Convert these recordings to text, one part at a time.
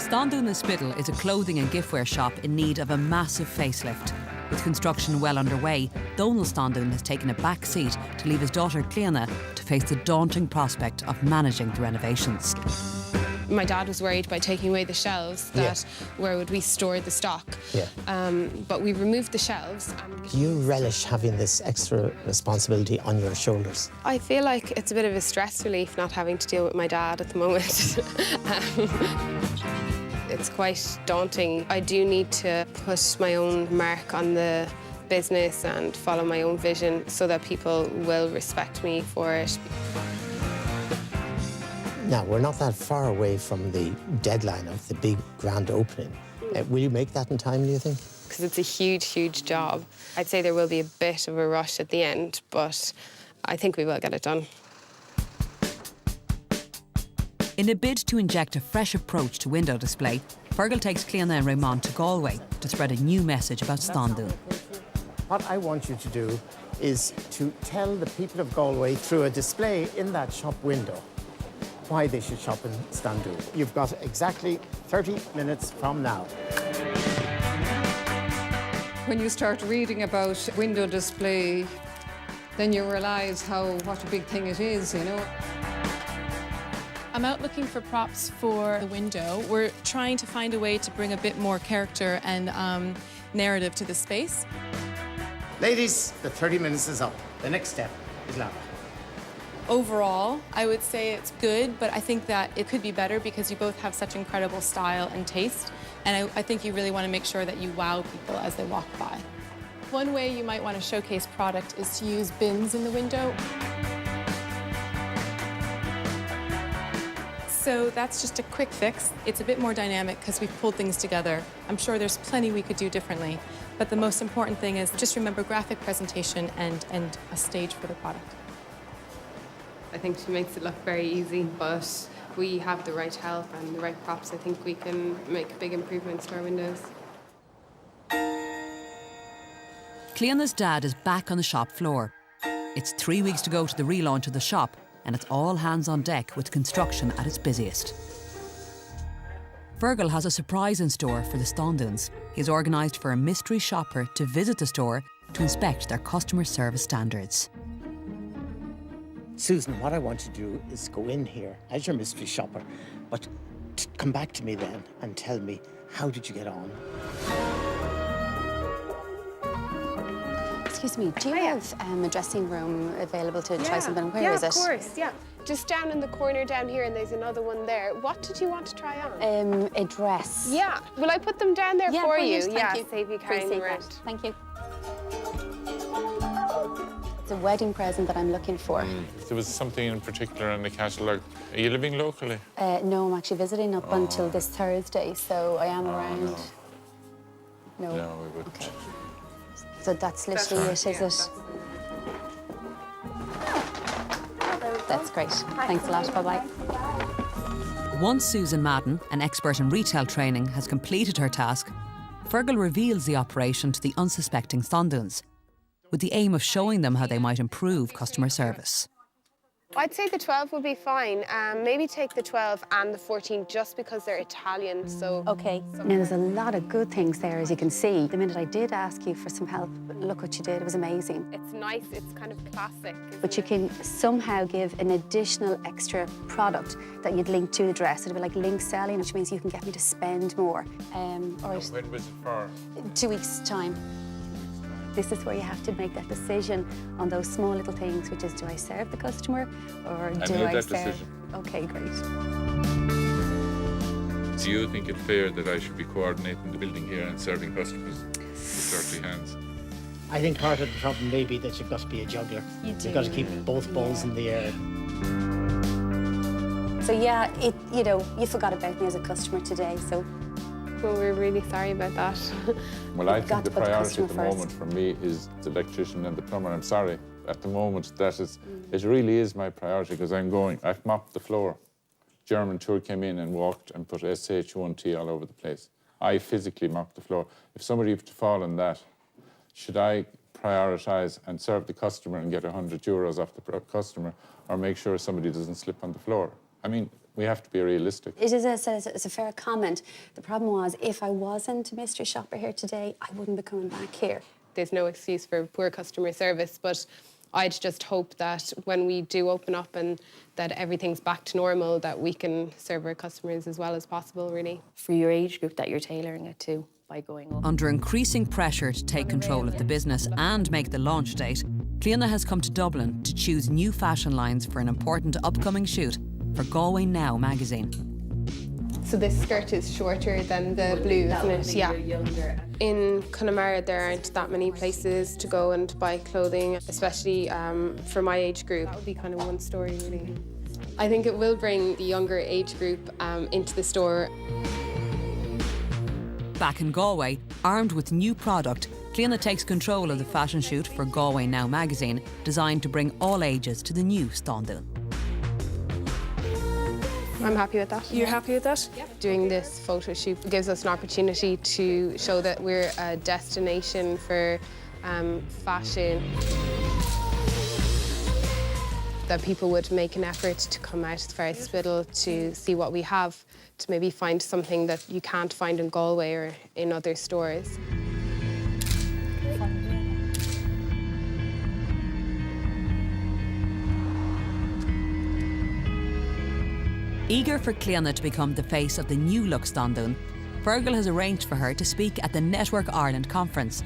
Standun Spiddal is a clothing and giftware shop in need of a massive facelift. With construction well underway, Donal Standun has taken a back seat to leave his daughter Cleona to face the daunting prospect of managing the renovations. My dad was worried by taking away the shelves that where would we store the stock. But we removed the shelves. Do you relish having this extra responsibility on your shoulders? I feel like it's a bit of a stress relief not having to deal with my dad at the moment. It's quite daunting. I do need to put my own mark on the business and follow my own vision so that people will respect me for it. Now, we're not that far away from the deadline of the big grand opening. Will you make that in time, do you think? Because it's a huge, huge job. I'd say there will be a bit of a rush at the end, but I think we will get it done. In a bid to inject a fresh approach to window display, Feargal takes Cleona and Raymond to Galway to spread a new message about Standun. What I want you to do is to tell the people of Galway through a display in that shop window why they should shop in Standun. You've got exactly 30 minutes from now. When you start reading about window display, then you realise what a big thing it is, you know. I'm out looking for props for the window. We're trying to find a way to bring a bit more character and narrative to the space. Ladies, the 30 minutes is up. The next step is lava. Overall, I would say it's good, but I think that it could be better because you both have such incredible style and taste, and I think you really want to make sure that you wow people as they walk by. One way you might want to showcase product is to use bins in the window. So that's just a quick fix. It's a bit more dynamic because we've pulled things together. I'm sure there's plenty we could do differently, but the most important thing is just remember graphic presentation and a stage for the product. I think she makes it look very easy, but if we have the right help and the right props, I think we can make big improvements to our windows. Cleona's dad is back on the shop floor. It's 3 weeks to go to the relaunch of the shop, and it's all hands on deck with construction at its busiest. Feargal has a surprise in store for the Standuns. He's organised for a mystery shopper to visit the store to inspect their customer service standards. Susan, what I want to do is go in here as your mystery shopper, but come back to me then and tell me, how did you get on? Excuse me, do you have a dressing room available to try something? Where is it? Yeah, of course, yeah. Just down in the corner down here, and there's another one there. What did you want to try on? A dress. Yeah. Will I put them down there for you? Thank you. Save you carrying them around. Thank you. It's a wedding present that I'm looking for. There was something in particular in the catalogue. Are you living locally? No, I'm actually visiting up until this Thursday, so I am around. No. No, we wouldn't. Okay. So that's literally it, is it? That's great. Thanks a lot. Bye-bye. Once Susan Madden, an expert in retail training, has completed her task, Feargal reveals the operation to the unsuspecting Standuns, with the aim of showing them how they might improve customer service. I'd say the 12 would be fine. Maybe take the 12 and the 14 just because they're Italian, so... OK. Now, there's a lot of good things there, as you can see. The minute I did ask you for some help, look what you did. It was amazing. It's nice. It's kind of classic. But you can somehow give an additional extra product that you'd link to the dress. It'd be like link selling, which means you can get me to spend more. When was it for? 2 weeks' time. This is where you have to make that decision on those small little things, which is, do I serve the customer or do I serve? Decision. OK, great. Do you think it's fair that I should be coordinating the building here and serving customers with dirty hands? I think part of the problem may be that you've got to be a juggler. You've got to keep both balls in the air. So yeah, you forgot about me as a customer today, so... Well, we're really sorry about that. Well, I think the priority at the moment for me is the electrician and the plumber. I'm sorry. At the moment, it really is my priority because I've mopped the floor. German tour came in and walked and put SH1T all over the place. I physically mopped the floor. If somebody were to fall on that, should I prioritise and serve the customer and get €100 off the customer or make sure somebody doesn't slip on the floor? I mean, we have to be realistic. It is it's a fair comment. The problem was, if I wasn't a mystery shopper here today, I wouldn't be coming back here. There's no excuse for poor customer service, but I'd just hope that when we do open up and that everything's back to normal, that we can serve our customers as well as possible, really. For your age group that you're tailoring it to by going up. Under increasing pressure to take control of the business and make the launch date, Cliona has come to Dublin to choose new fashion lines for an important upcoming shoot for Galway Now magazine. So this skirt is shorter than the blue, isn't it? Yeah. In Connemara, there aren't that many places to go and buy clothing, especially for my age group. That would be kind of one story, really. I think it will bring the younger age group into the store. Back in Galway, armed with new product, Cliona takes control of the fashion shoot for Galway Now magazine, designed to bring all ages to the new Standun. I'm happy with that. You're happy with that? Yep. Doing this photo shoot gives us an opportunity to show that we're a destination for fashion. That people would make an effort to come out to Feargal Spiddal to see what we have, to maybe find something that you can't find in Galway or in other stores. Eager for Cliona to become the face of the new look Standun, Feargal has arranged for her to speak at the Network Ireland conference,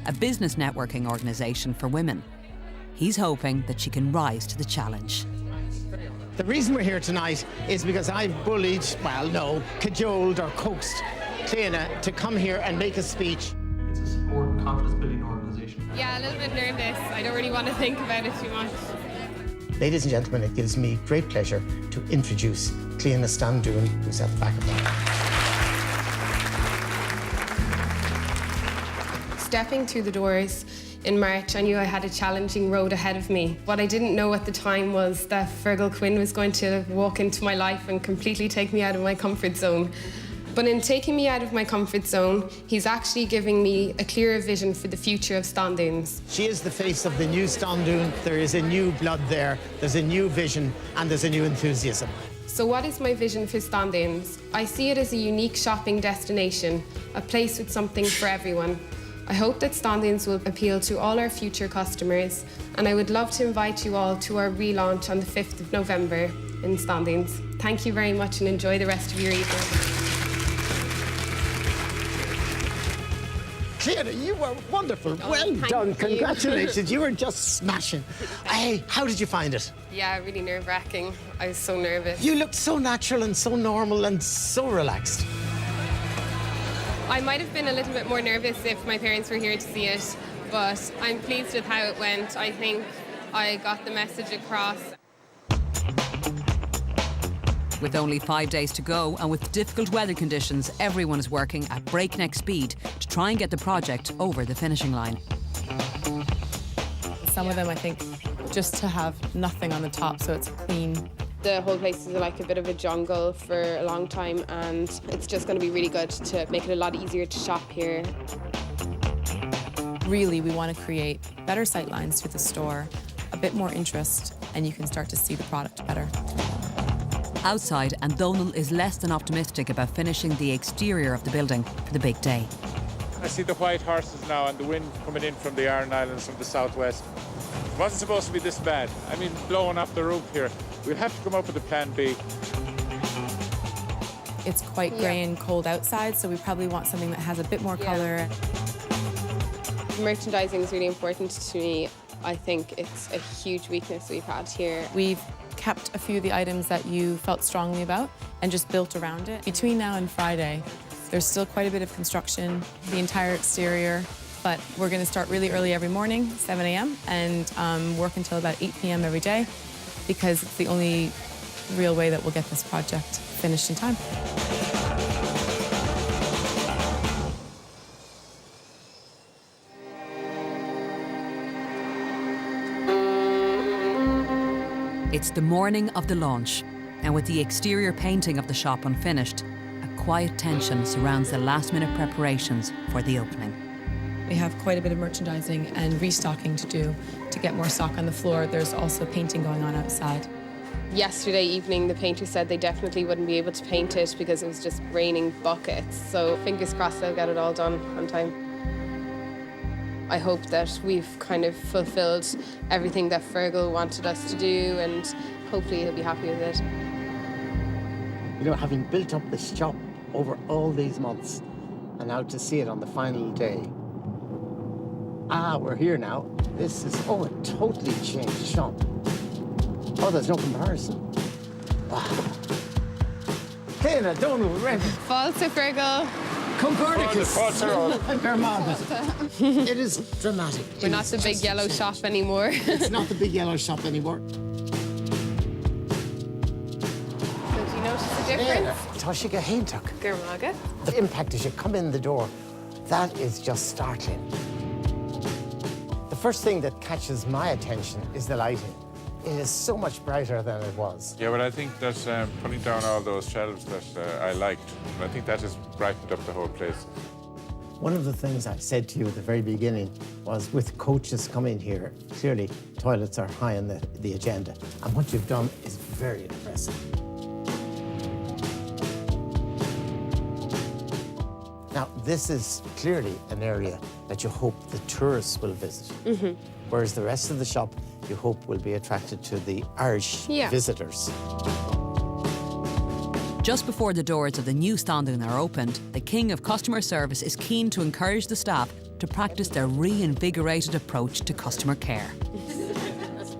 a business networking organisation for women. He's hoping that she can rise to the challenge. The reason we're here tonight is because I've bullied, well, no, cajoled or coaxed Cliona to come here and make a speech. It's a support and confidence building organisation. Yeah, a little bit nervous. I don't really want to think about it too much. Ladies and gentlemen, it gives me great pleasure to introduce Cliona Standun, who's at the back of that. Stepping through the doors in March, I knew I had a challenging road ahead of me. What I didn't know at the time was that Feargal Quinn was going to walk into my life and completely take me out of my comfort zone. But in taking me out of my comfort zone, he's actually giving me a clearer vision for the future of Standuns. She is the face of the new Standun. There is a new blood there, there's a new vision, and there's a new enthusiasm. So what is my vision for Standuns? I see it as a unique shopping destination, a place with something for everyone. I hope that Standuns will appeal to all our future customers, and I would love to invite you all to our relaunch on the 5th of November in Standuns. Thank you very much and enjoy the rest of your evening. Cliona, you were wonderful. Well done. Congratulations. You were just smashing. Hey, how did you find it? Yeah, really nerve-wracking. I was so nervous. You looked so natural and so normal and so relaxed. I might have been a little bit more nervous if my parents were here to see it, but I'm pleased with how it went. I think I got the message across. With only 5 days to go and with difficult weather conditions, everyone is working at breakneck speed to try and get the project over the finishing line. Some of them, I think, just to have nothing on the top so it's clean. The whole place is like a bit of a jungle for a long time, and it's just going to be really good to make it a lot easier to shop here. Really, we want to create better sightlines to the store, a bit more interest, and you can start to see the product better. Outside, and Donal is less than optimistic about finishing the exterior of the building for the big day. I see the white horses now and the wind coming in from the Aran Islands from the southwest. It wasn't supposed to be this bad. I mean, blowing off the roof here. We'll have to come up with a plan B. It's quite grey and cold outside, so we probably want something that has a bit more colour. Merchandising is really important to me. I think it's a huge weakness we've had here. We've kept a few of the items that you felt strongly about and just built around it. Between now and Friday, there's still quite a bit of construction, the entire exterior, but we're going to start really early every morning, 7 a.m., and work until about 8 p.m. every day, because it's the only real way that we'll get this project finished in time. It's the morning of the launch, and with the exterior painting of the shop unfinished, a quiet tension surrounds the last-minute preparations for the opening. We have quite a bit of merchandising and restocking to do to get more stock on the floor. There's also painting going on outside. Yesterday evening, the painter said they definitely wouldn't be able to paint it because it was just raining buckets. So fingers crossed they'll get it all done on time. I hope that we've kind of fulfilled everything that Feargal wanted us to do, and hopefully he'll be happy with it. You know, having built up this shop over all these months, and now to see it on the final day. We're here now. This is, a totally changed shop. Oh, there's no comparison. Wow. Céine, Donal, Reverend. Fáilte, Feargal. Concordicus. It is dramatic. We're not the big yellow shop anymore. It's not the big yellow shop anymore. So do you notice the difference? Toshiga Haintuk. Gurmaga. The impact as you come in the door, that is just startling. The first thing that catches my attention is the lighting. It is so much brighter than it was. Yeah, but I think that putting down all those shelves that I liked, I think that has brightened up the whole place. One of the things I said to you at the very beginning was with coaches coming here, clearly toilets are high on the agenda. And what you've done is very impressive. Now, this is clearly an area that you hope the tourists will visit. Whereas the rest of the shop, you hope will be attracted to the Irish visitors. Just before the doors of the new Standun are opened, the King of Customer Service is keen to encourage the staff to practice their reinvigorated approach to customer care.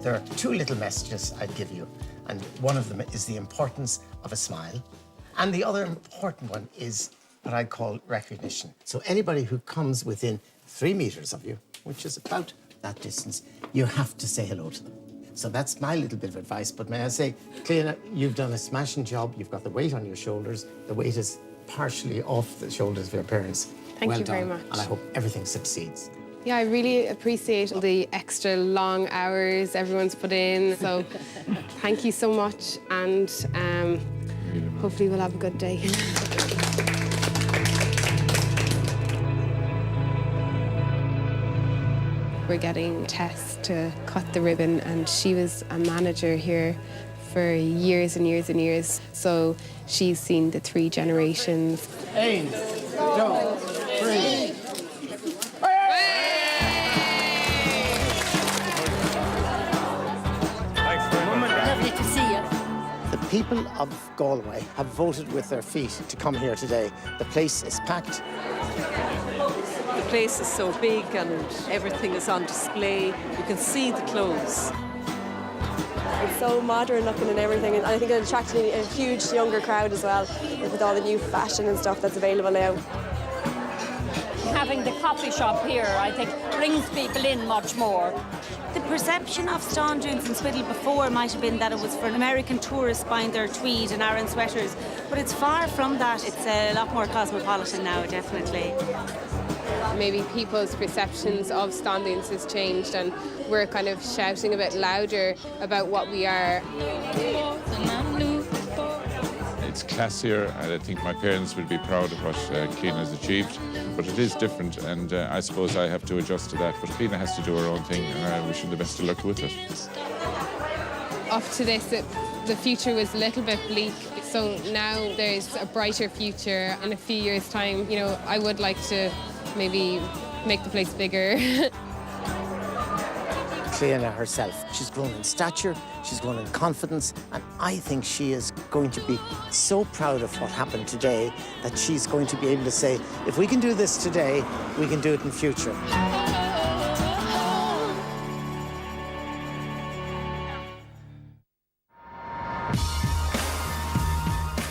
There are two little messages I'd give you, and one of them is the importance of a smile, and the other important one is what I call recognition. So anybody who comes within 3 meters of you, which is about that distance, you have to say hello to them. So that's my little bit of advice. But may I say, Céine, you've done a smashing job. You've got the weight on your shoulders. The weight is partially off the shoulders of your parents. Thank well you very done, much. And I hope everything succeeds. Yeah, I really appreciate all the extra long hours everyone's put in. So thank you so much, and hopefully we'll have a good day. We're getting Tess to cut the ribbon, and she was a manager here for years and years and years. So she's seen the 3 generations. 1, 2, 3. Lovely to see you. The people of Galway have voted with their feet to come here today. The place is packed. The place is so big and everything is on display. You can see the clothes. It's so modern looking and everything, and I think it attracted a huge younger crowd as well, with all the new fashion and stuff that's available now. Having the coffee shop here, I think, brings people in much more. The perception of Standun Spiddal before might have been that it was for American tourists buying their tweed and Aran sweaters, but it's far from that. It's a lot more cosmopolitan now, definitely. Maybe people's perceptions of Standuns has changed, and we're kind of shouting a bit louder about what we are. It's classier, and I think my parents will be proud of what Céine has achieved. But it is different, and I suppose I have to adjust to that. But Céine has to do her own thing, and I wish her the best of luck with it. Up to this, the future was a little bit bleak. So now there's a brighter future. In a few years' time, you know, I would like to maybe make the place bigger. Céine herself, she's grown in stature, she's grown in confidence, and I think she is going to be so proud of what happened today that she's going to be able to say, if we can do this today, we can do it in future.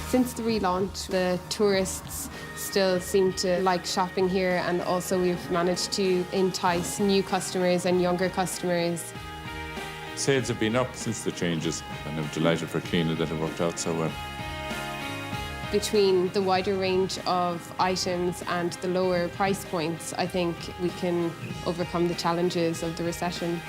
Since the relaunch, the tourists still seem to like shopping here, and also we've managed to entice new customers and younger customers. Sales have been up since the changes, and I'm delighted for Céine that it worked out so well. Between the wider range of items and the lower price points, I think we can overcome the challenges of the recession.